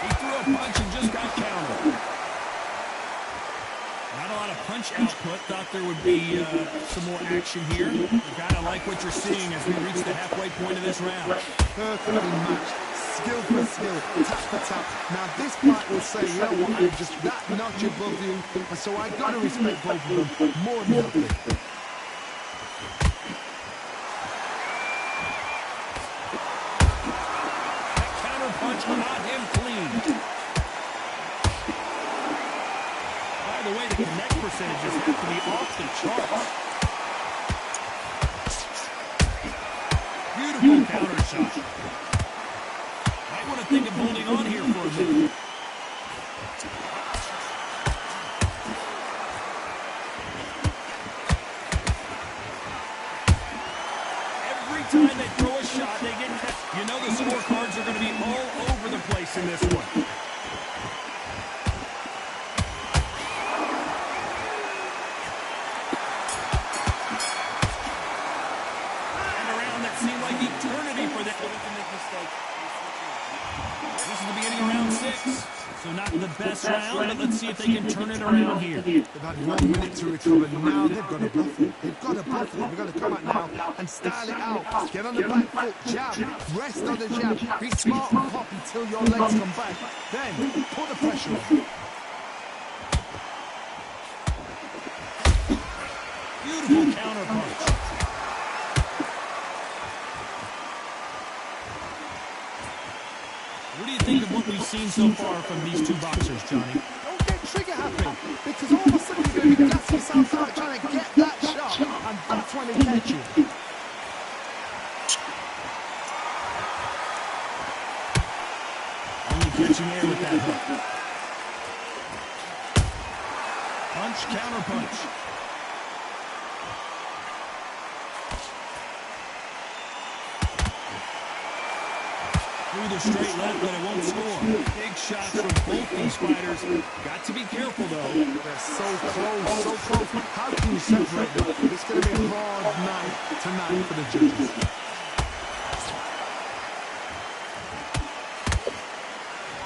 He threw a punch and just got countered. Not a lot of punch output. Thought there would be some more action here. You gotta like what you're seeing as we reach the halfway point of this round. Perfectly matched, skill for skill, tap for tap. Now this fight will say, you know what, I'm just that notch above you, and so I gotta respect both of them more than nothing. That counter punch got him clean. By the way, the connect percentages have to be off the charts. Beautiful counter shot. Might want to think of holding on here for a minute. Every time they throw a shot, they get that. You know the scorecards are going to be all over the place in this one. Seemed like eternity for that. This is the beginning of round 6. So not the best round, but let's see if they can turn it around here. They've had 1 minute to recover. Now they've got to bluff it. They've got to bluff it. They've got to come out now and style it out. Get on the back foot, jab, rest on the jab. Be smart and pop until your legs come back. Then put the pressure on. Beautiful counter punch. What do you think of what we've seen so far from these two boxers, Johnny? Don't get trigger happy, because all of a sudden you're going to be gassing yourself out trying to get that shot, and that's when they catch you. Only catching air with that hook. Punch, counter punch. Through the straight left, but it won't score. Big shots from both these fighters. Got to be careful, though. They're so close, so close. How can you separate them? It's going to be a hard night tonight for the judges.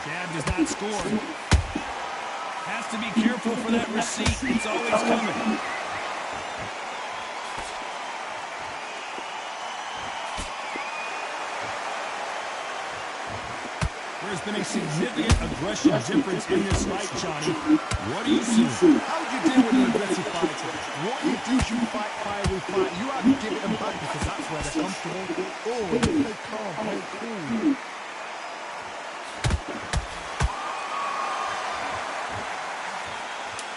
Jab does not score. Has to be careful for that receipt. It's always coming. There's been a significant aggression difference in this fight, Johnny. What do you see? How do you deal with an aggressive fighter? What you do, you fight fire with fight. You have to give it them back because that's where they're comfortable. Or play calm, play cool.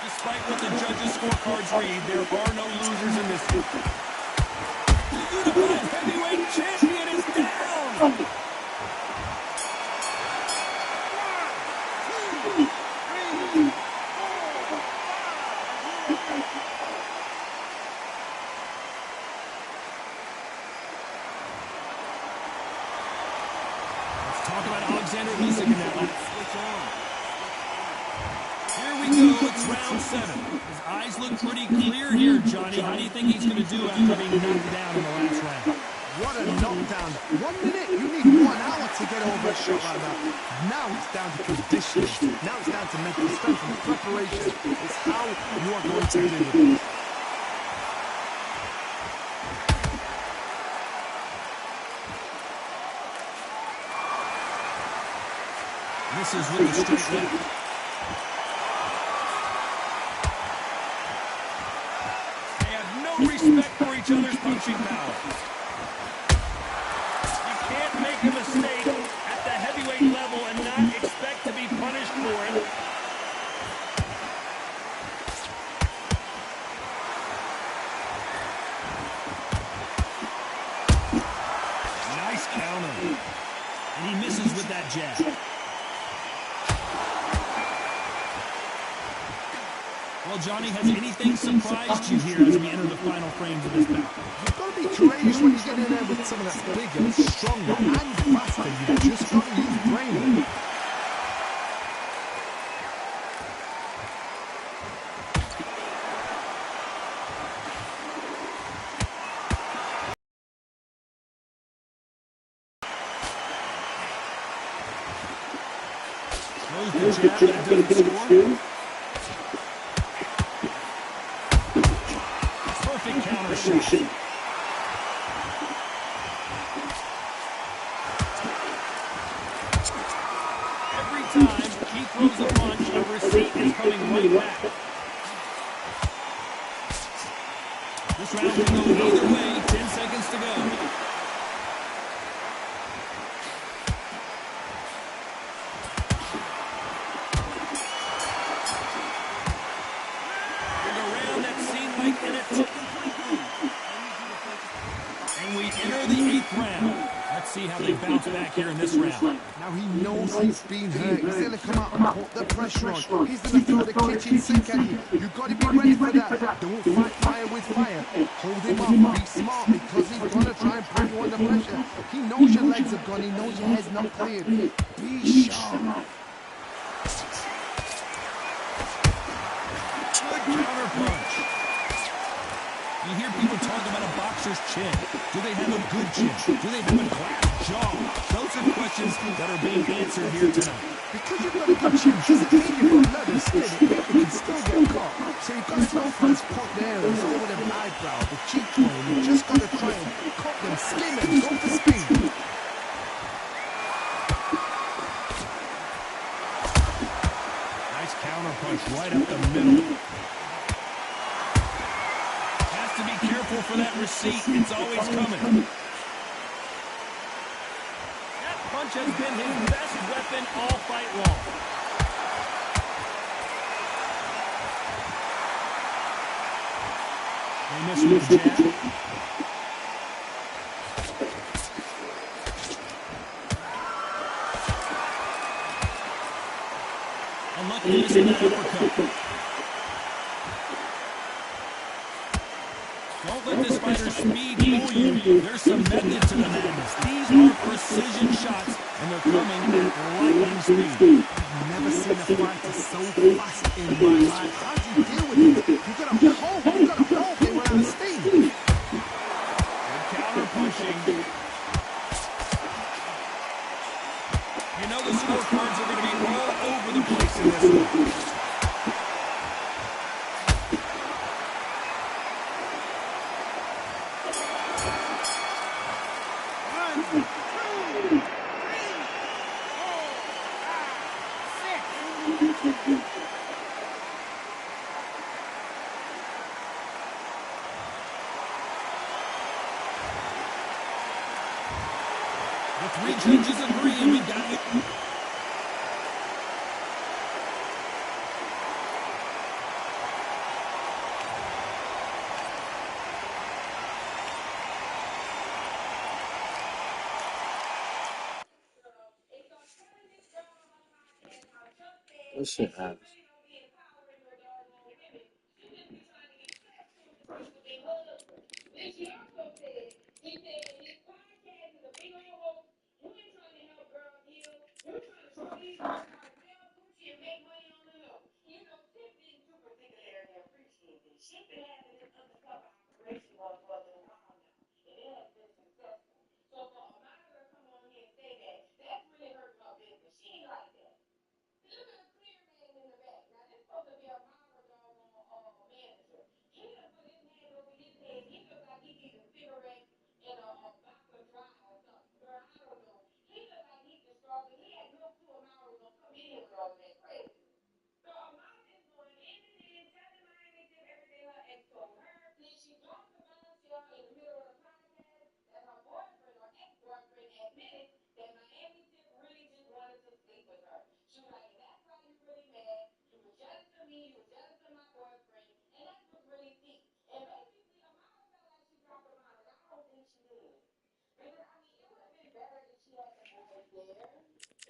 Despite what the judges' scorecards read, there are no losers in this. The unified heavyweight champion is down! Talk about Alexander Usyk in that last switch on. Here we go, it's round 7. His eyes look pretty clear here, Johnny. How do you think he's going to do after being knocked down in the last round? What a knockdown. 1 minute, you need 1 hour to get over a shot like that. Now it's down to conditioning. Now it's down to mental strength and preparation. It's how you are going to do it. Misses with the straight left. They have no respect for each other's punching power. You can't make a mistake at the heavyweight level and not expect to be punished for it. Nice counter. And he misses with that jab. Well, Johnny, has anything surprised you here as we enter the final frames of this bout? You've got to be courageous when you get in there with someone that's bigger, stronger, and faster. You've just got to use brain. Throws the jab, but it doesn't score. Perfect counter shot. Every time he throws a punch, a receipt is coming right back. This round can go either way. 10 seconds to go. In a round that seemed like in it. And we enter the 8th round. Let's see how they bounce back here in this round. Now he knows he's been hurt. He's going to come out and put the pressure on. He's going to throw the kitchen sink at you. You've got to be ready for that. Don't fight fire with fire. Hold him up. Be smart because he's going to try and put you under pressure. He knows your legs have gone. He knows your head's not cleared. Be sharp. Good counter punch. You hear people talk about a boxer's chin. Do they have a good chin? Do they have a class jaw? Those are questions that are being answered here tonight. Because you've got a good chin doesn't mean you've got leather skin. It can still get caught. So you've got to go for those popped areas over the eyebrow, the cheekbone. You've just got to try and cut them, skin them, go for speed. Nice counter punch right up the middle. To be careful for that receipt. It's always coming. That punch has been his best weapon all fight long. They miss with the jab. Unlucky to miss that uppercut. Don't let this fighter's speed fool you. There's some method to the madness. These are precision shots, and they're coming at lightning speed. I've never seen a fighter so fast in my life. How do you deal with it? You've got to hold. You've got to hold. They run out of steam. Good counter punching. You know the scorecards are going to be all over the place in this one. The 3 judges agree, and we got it. This shit happens.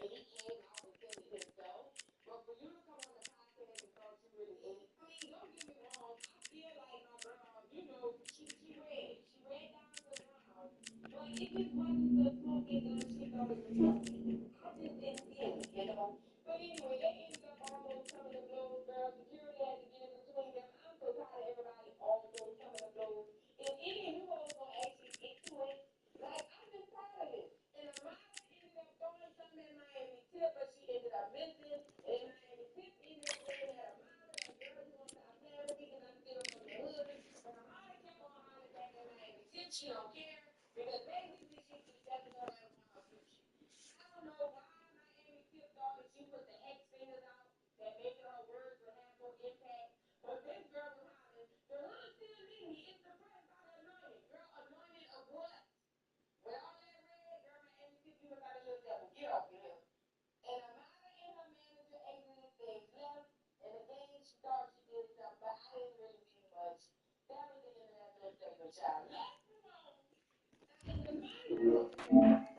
And he came out and said it himself. But for you to come on the podcast and thought you really ate, I mean, don't get me wrong. I feel like my girl, you know, she read. She read down to the ground. But it just wasn't the smoking gun she thought it was going to be. I just didn't feel it, you know. But anyway, they ended up almost coming to blows, girl. Security had to get in between them. I'm so tired of everybody almost coming to blows. If any of you all gonna actually get to it, like, I'm just tired of it. And Amara ended up throwing something at Miami Tip, but she ended up missing. And Miami Tip ended up looking at Amara, like, girl, you gonna stop playing with me because I'm still from the hood. But Amara kept on hollering back at Miami Tip. She don't care because basically she keeps stepping on her future. I don't know why Miami Tip thought that she put the X fingers out, that maybe her words would have more impact. But this girl was hollering, the hood still need me. It's the press by the anointed. Girl, anointed of what? With all that red, girl, Miami Tip, you was out of your devil. Get off your hill. And Amara and her manager exited stage left. And again, she thought she did something, but I didn't really see much. That was the end of that little segment, child. Let's move on. In the final